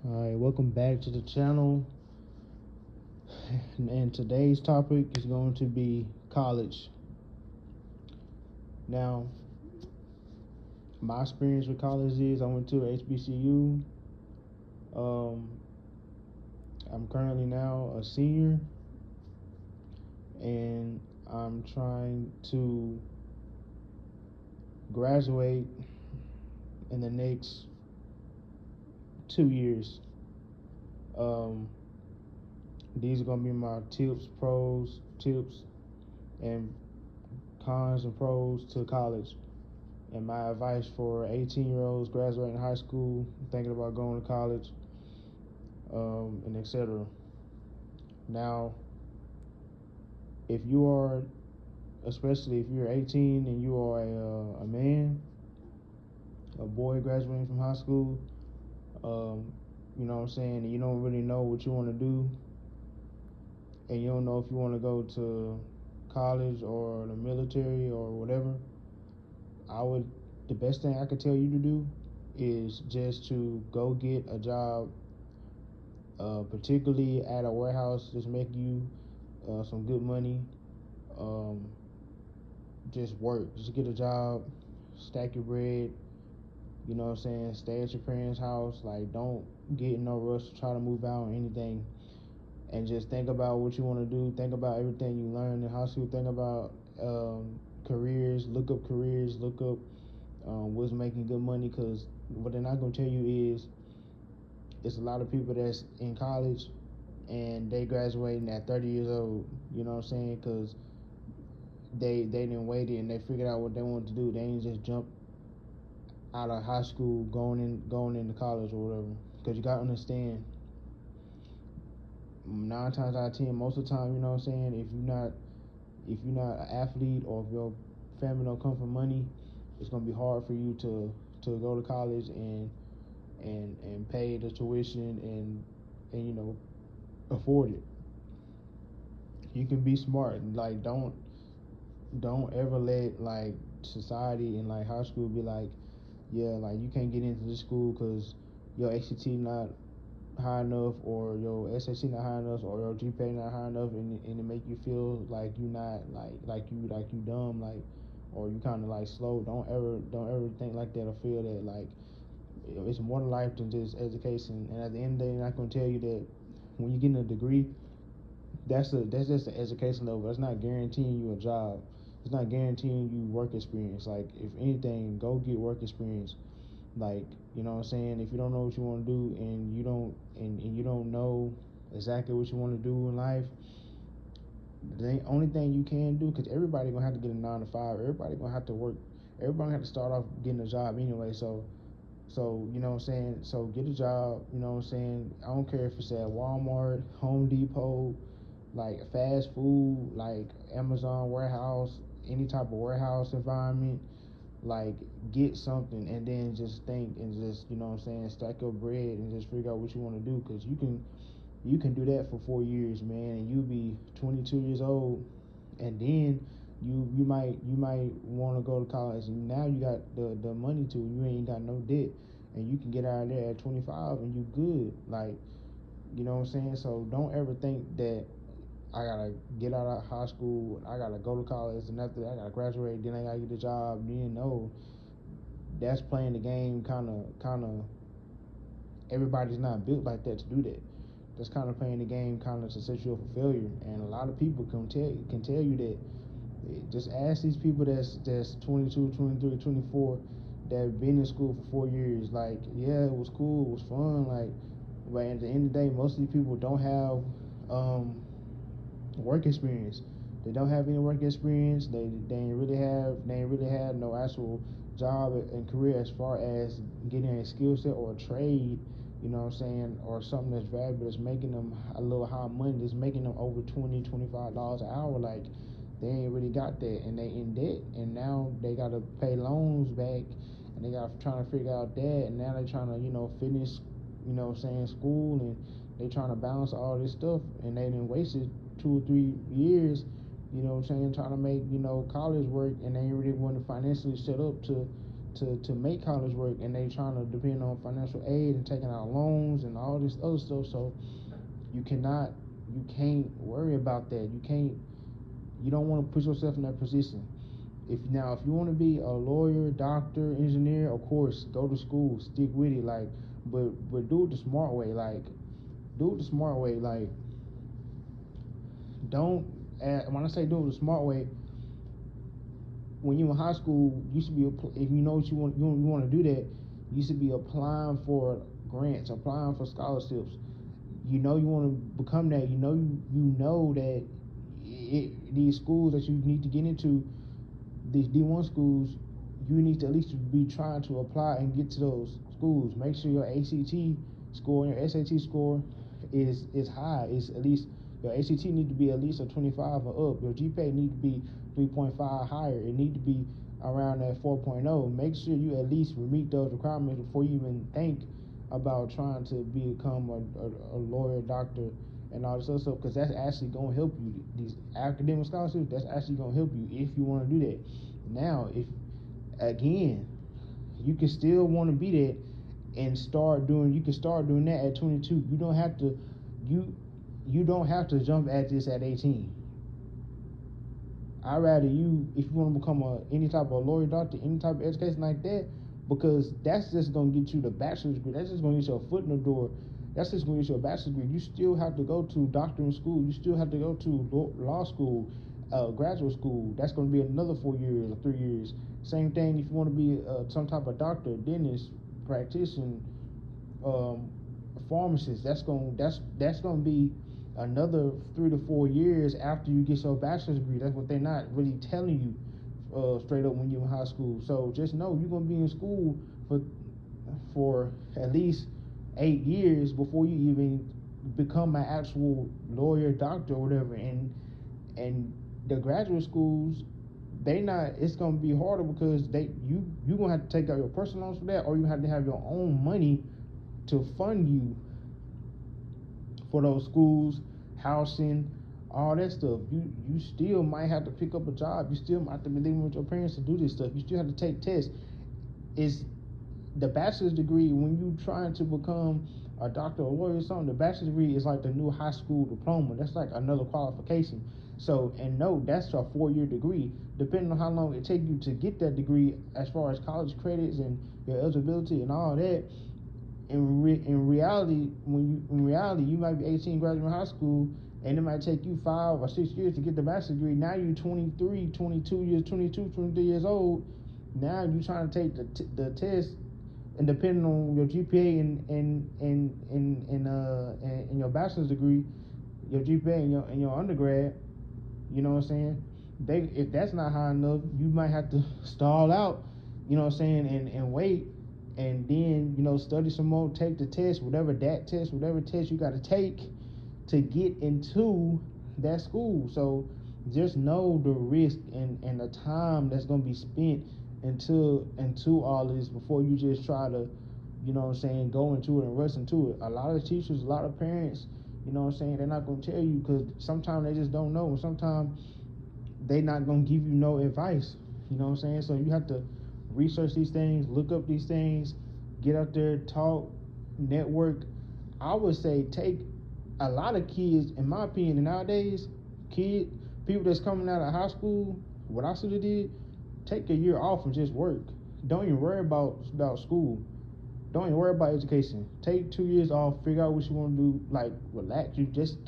Alright, welcome back to the channel. And today's topic is going to be college. Now, my experience with college is I went to HBCU. Um, I'm currently now a senior, and I'm trying to graduate in the next 2 years. Um, these are going to be my tips, and cons and pros to college, and my advice for 18-year-olds graduating high school, thinking about going to college, and etc. Now, if you are, especially if you're 18 and you are a man, a boy graduating from high school, you know what I'm saying, and you don't really know what you want to do, and you don't know if you want to go to college or the military or whatever, I would, the best thing I could tell you to do is just to go get a job, particularly at a warehouse that's making you some good money. Um, just work, just get a job, stack your bread. You know what I'm saying? Stay at your parents' house. Like, don't get in no rush to try to move out or anything. And just think about what you want to do. Think about everything you learned in high school. Think about careers. Look up careers. Look up what's making good money. Because what they're not gonna tell you is it's a lot of people that's in college and they graduating at 30 years old. You know what I'm saying? Because they didn't wait it and they figured out what they wanted to do. They ain't just jump out of high school going into college or whatever. Because you gotta understand, 9 times out of 10, most of the time, you know what I'm saying, if you're not an athlete, or if your family don't come from money, it's gonna be hard for you to go to college and pay the tuition and afford it. You can be smart. Like, don't ever let, like, society and, like, high school be like, yeah, like, you can't get into this school because your ACT not high enough, or your SAT not high enough, or your GPA not high enough, and it make you feel like you not like you dumb, like, or you kind of like slow. Don't ever think like that, or feel that like it's more to life than just education. And at the end of the day, they're not gonna tell you that when you get a degree, that's just the education level. That's not guaranteeing you a job. It's not guaranteeing you work experience. Like, if anything, go get work experience. Like, you know what I'm saying, if you don't know what you want to do, and you don't know exactly what you want to do in life, the only thing you can do, because everybody gonna have to get a 9 to 5, everybody gonna have to work, everybody gonna have to start off getting a job anyway. So you know what I'm saying, so get a job. You know what I'm saying, I don't care if it's at Walmart, Home Depot, like fast food, like Amazon warehouse, any type of warehouse environment. Like, get something, and then just think, and just, you know what I'm saying, stack your bread and just figure out what you want to do. Because you can do that for 4 years, man, and you'll be 22 years old, and then you might want to go to college, and now you got the money to, you ain't got no debt, and you can get out of there at 25 and you good. Like, you know what I'm saying. So don't ever think that I gotta get out of high school, I gotta go to college, and after that I gotta graduate, then I gotta get a job. You know, that's playing the game. Kind of, everybody's not built like that to do that. That's kind of playing the game, kind of to set you up for failure. And a lot of people can tell you that. Just ask these people that's 22, 23, 24, that have been in school for 4 years. Like, yeah, it was cool, it was fun. Like, but at the end of the day, most of these people don't have work experience. They don't have any work experience. They ain't really have no actual job and career, as far as getting a skill set or a trade. You know what I'm saying, or something that's valuable, that's making them a little high money, that's making them over $20-$25 an hour. Like, they ain't really got that, and they in debt, and now they gotta pay loans back, and they got trying to figure out that, and now they trying to finish, school, and they trying to balance all this stuff, and they done wasted 2 or 3 years, trying to make college work, and they ain't really want to financially set up to to make college work, and they trying to depend on financial aid and taking out loans and all this other stuff. So you can't worry about that. You don't want to put yourself in that position. If you want to be a lawyer, doctor, engineer, of course, go to school, stick with it, like, but do it the smart way, like, don't. When I say do it the smart way, when you in high school, you should be, if you know what you want to do that, you should be applying for grants, applying for scholarships. You know you want to become that. You know that these schools that you need to get into, these D1 schools, you need to at least be trying to apply and get to those schools. Make sure your ACT score and your SAT score is high. It's at least, your ACT need to be at least a 25 or up. Your GPA need to be 3.5 higher. It need to be around that 4.0. Make sure you at least meet those requirements before you even think about trying to become a lawyer, doctor, and all this other stuff, because that's actually going to help you. These academic scholarships, that's actually going to help you if you want to do that. Now, if, again, you can still want to be that and you can start doing that at 22. You don't have to jump at this at 18. I'd rather you, if you want to become any type of lawyer, doctor, any type of education like that, because that's just going to get you the bachelor's degree. That's just going to get you a foot in the door. That's just going to get you a bachelor's degree. You still have to go to doctoral school. You still have to go to law school, graduate school. That's going to be another 4 years or 3 years. Same thing if you want to be some type of doctor, dentist, practitioner, pharmacist. That's going to be another 3 to 4 years after you get your bachelor's degree. That's what they're not really telling you straight up when you're in high school. So just know you're going to be in school for at least 8 years before you even become an actual lawyer, doctor, or whatever. And the graduate schools, it's going to be harder because you're going to have to take out your personal loans for that, or you have to have your own money to fund you for those schools, housing, all that stuff. You still might have to pick up a job. You still might have to be living with your parents to do this stuff. You still have to take tests. Is the bachelor's degree, when you trying to become a doctor or lawyer or something, the bachelor's degree is like the new high school diploma. That's like another qualification. So, and no, that's a 4-year degree. Depending on how long it takes you to get that degree, as far as college credits and your eligibility and all that, in reality, you might be 18, graduating high school, and it might take you 5 or 6 years to get the bachelor's degree. Now you're 23 years old. Now you're trying to take the test, and depending on your GPA in your bachelor's degree, your GPA in your undergrad, you know what I'm saying? If that's not high enough, you might have to stall out, you know what I'm saying, and wait, and then, you know, study some more, take the test, whatever test you got to take to get into that school. So just know the risk and the time that's going to be spent into all this before you just try to, you know what I'm saying, go into it and rush into it. A lot of teachers, a lot of parents, you know what I'm saying, they're not going to tell you, because sometimes they just don't know, and sometimes they're not going to give you no advice, you know what I'm saying. So you have to research these things, look up these things, get out there, talk, network. I would say take a lot of kids, in my opinion, nowadays, people that's coming out of high school, what I should have did, take a year off and just work. Don't even worry about school. Don't even worry about education. Take 2 years off, figure out what you want to do, like relax. You just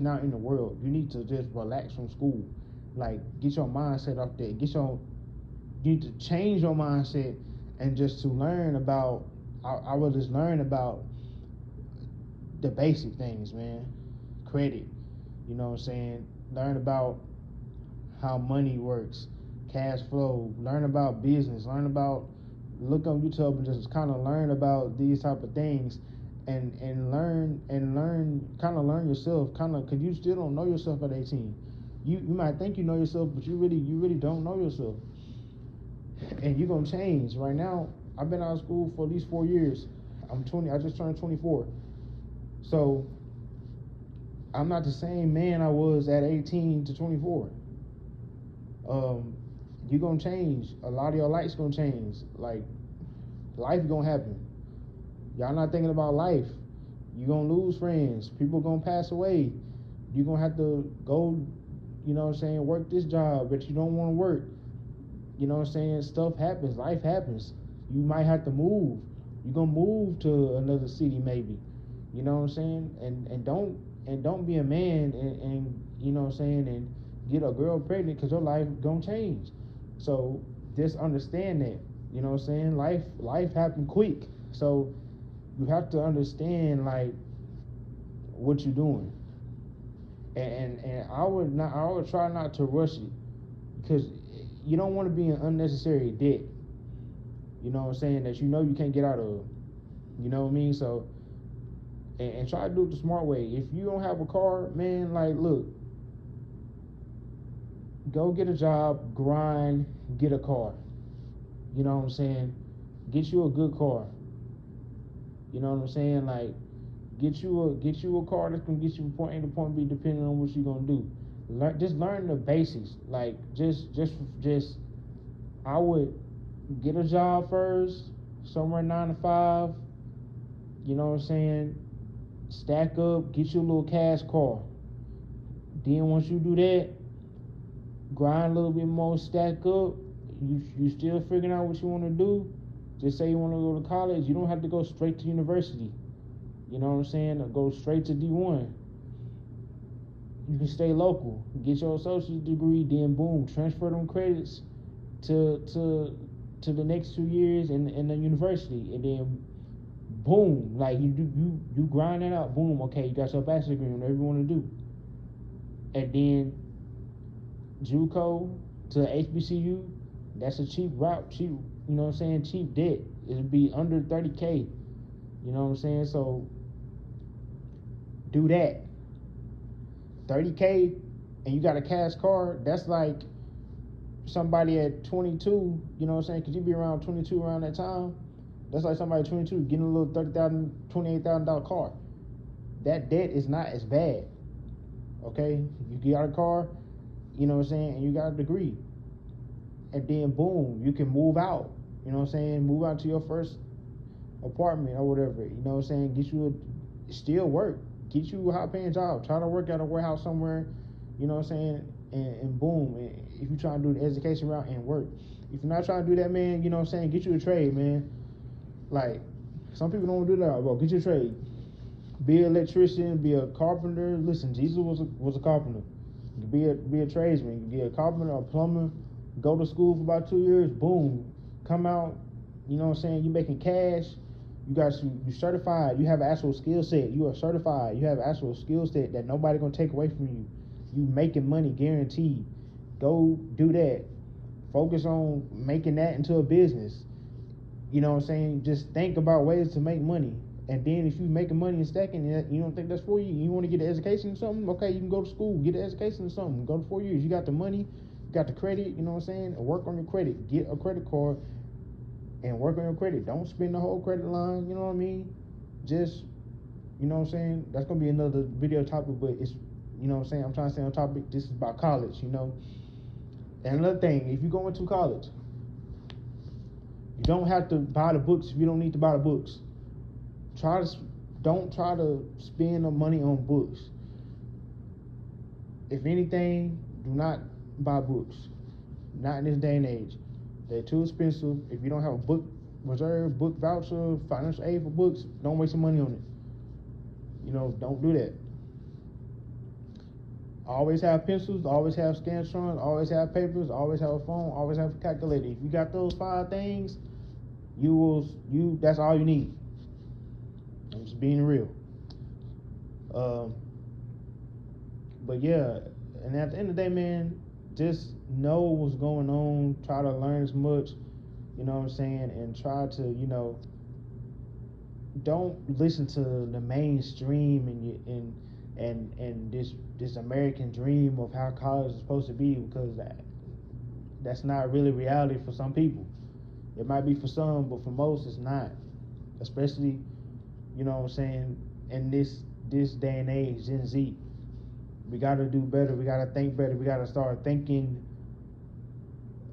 not in the world. You need to just relax from school. Like, get your mindset off there. You need to change your mindset, and just to learn about, I will just learn about the basic things, man. Credit, you know what I'm saying? Learn about how money works, cash flow, learn about business, look on YouTube and just kind of learn about these type of things, and learn yourself, because you still don't know yourself at 18. You might think you know yourself, but you really don't know yourself. And you're going to change. Right now, I've been out of school for at least 4 years. I'm 20, I just turned 24. So, I'm not the same man I was at 18 to 24. you're gonna change. A lot of your life's gonna change. Like, life gonna happen. Y'all not thinking about life. You're gonna lose friends. People gonna pass away. You're gonna have to go, work this job that you don't want to work. Stuff happens. Life happens. You might have to move. You're gonna move to another city maybe. You know what I'm saying? And don't be a man and get a girl pregnant, because your life gonna change. So just understand that. Life happen quick. So you have to understand, like, what you're doing. And I would try not to rush it, because you don't want to be in unnecessary debt. That you can't get out of. You know what I mean? So, and try to do it the smart way. If you don't have a car, man, like, look, go get a job, grind, get a car. You know what I'm saying? Get you a good car. You know what I'm saying? Like, get you a car that's gonna get you from point A to point B, depending on what you're gonna do. Just learn the basics. Like, just I would get a job first, somewhere 9 to 5. You know what I'm saying? Stack up, get you a little cash car. Then once you do that, grind a little bit more, stack up. You still figuring out what you want to do. Just say you want to go to college. You don't have to go straight to university. You know what I'm saying? Or go straight to D1. You can stay local. Get your associate degree. Then boom, transfer them credits to the next 2 years in the university, and then boom, like you grind that out. Boom, okay, you got your bachelor's degree, whatever you want to do, and then JUCO to HBCU. That's a cheap route, cheap. You know what I'm saying? Cheap debt. It'll be under 30K. You know what I'm saying? So do that. 30K, and you got a cash card. That's like somebody at 22. You know what I'm saying? Because you be around 22 around that time. That's like somebody at 22 getting a little $30,000, $28,000 car. That debt is not as bad. Okay? You got a car, you know what I'm saying, and you got a degree. And then boom, you can move out. You know what I'm saying? Move out to your first apartment or whatever. You know what I'm saying? Still work. Get you a high paying job. Try to work at a warehouse somewhere. You know what I'm saying? And boom. If you're trying to do the education route and work. If you're not trying to do that, man, you know what I'm saying? Get you a trade, man. Like, some people don't want to do that. Bro, get your trade. Be an electrician, be a carpenter. Listen, Jesus was a carpenter. Be a tradesman. Be a carpenter or a plumber. Go to school for about 2 years. Boom. Come out. You know what I'm saying? You making cash. You certified. You have an actual skill set. You are certified. You have an actual skill set that nobody gonna take away from you. You making money guaranteed. Go do that. Focus on making that into a business. You know what I'm saying? Just think about ways to make money. And then if you making money and stacking, you don't think that's for you. You want to get an education or something? Okay, you can go to school, get an education or something. Go to 4 years. You got the money, you got the credit. You know what I'm saying? Work on your credit. Get a credit card and work on your credit. Don't spend the whole credit line. You know what I mean? Just, you know what I'm saying? That's gonna be another video topic, but it's, you know what I'm saying? I'm trying to stay on topic. This is about college, you know. And another thing, if you're going to college, you don't have to buy the books if you don't need to buy the books. Don't try to spend the money on books. If anything, do not buy books. Not in this day and age. They're too expensive. If you don't have a book reserve, book voucher, financial aid for books, don't waste your money on it. You know, don't do that. Always have pencils, always have Scantrons, always have papers, always have a phone, always have a calculator. If you got those 5 things, that's all you need. I'm just being real. But yeah, and at the end of the day, man, just know what's going on. Try to learn as much, you know what I'm saying, and try to, you know, don't listen to the mainstream and this American dream of how college is supposed to be, because that's not really reality for some people. It might be for some, but for most it's not. Especially, you know what I'm saying, in this day and age, Gen Z. We gotta do better, we gotta think better, we gotta start thinking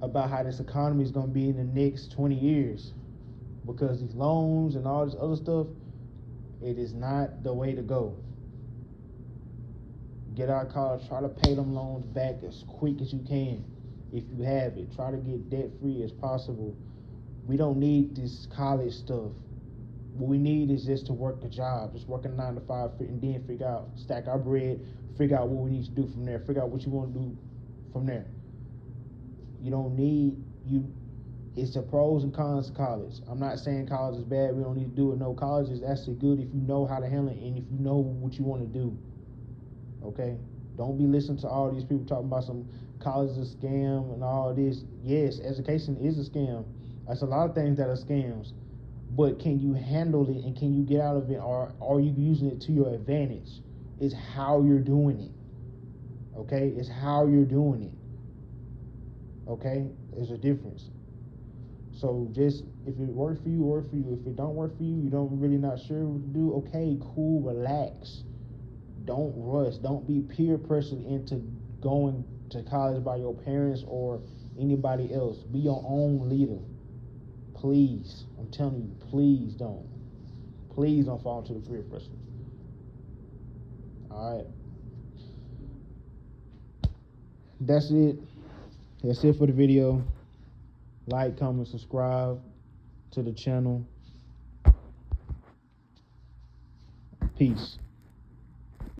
about how this economy is going to be in the next 20 years, because these loans and all this other stuff, it is not the way to go. Get out of college, try to pay them loans back as quick as you can. If you have it, try to get debt free as possible. We don't need this college stuff. What we need is just to work a job, just work a 9 to 5, and then figure out, stack our bread, figure out what we need to do from there, figure out what you want to do from there. You don't need, it's the pros and cons of college. I'm not saying college is bad, we don't need to do it. No, college is actually good if you know how to handle it and if you know what you want to do. Okay? Don't be listening to all these people talking about some college is a scam and all this. Yes, education is a scam. That's a lot of things that are scams. But can you handle it and can you get out of it, or are you using it to your advantage? It's how you're doing it. Okay? It's how you're doing it. Okay? There's a difference. So just, if it works for you, work for you. If it don't work for you, you don't really not sure what to do, okay, cool, relax. Don't rush. Don't be peer pressured into going to college by your parents or anybody else. Be your own leader. Please. I'm telling you, please don't. Please don't fall into the peer pressure. Alright. That's it. That's it for the video. Like, comment, subscribe to the channel. Peace.